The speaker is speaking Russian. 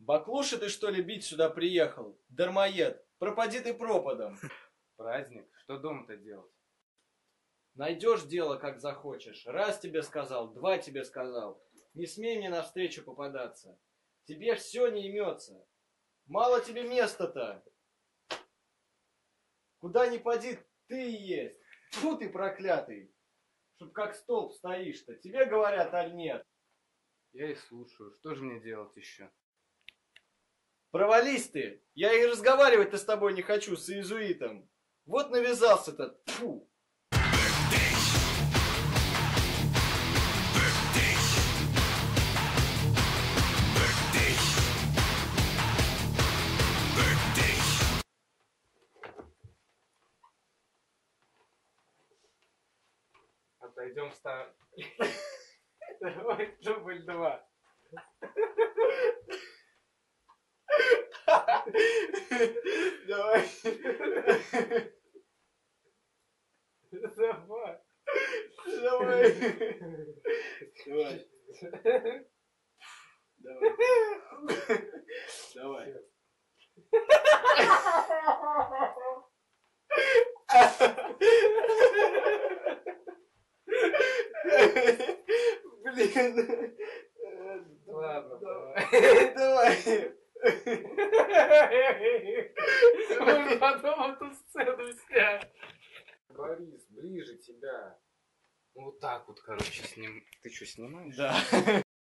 Баклуши ты, что ли, бить сюда приехал? Дармоед, пропади ты пропадом. Праздник, что дома-то делать? Найдешь дело, как захочешь. Раз тебе сказал, два тебе сказал. Не смей мне навстречу попадаться. Тебе все не имется. Мало тебе места-то. Куда ни поди, ты и есть. Тьфу ты, проклятый. Чтоб как столб стоишь-то. Тебе говорят, аль нет? Я и слушаю. Что же мне делать еще? Провались ты. Я и разговаривать-то с тобой не хочу, с иезуитом. Вот навязался-то. Тьфу. Отойдем в сторону. Давай, дубль 2. Давай. Давай. Давай. Давай. Давай. Давай. Блин. Ладно, давай. Давай. Мы потом эту сцену снять. Борис, ближе тебя. Вот так вот, короче, с ним. Ты что, снимаешь? Да.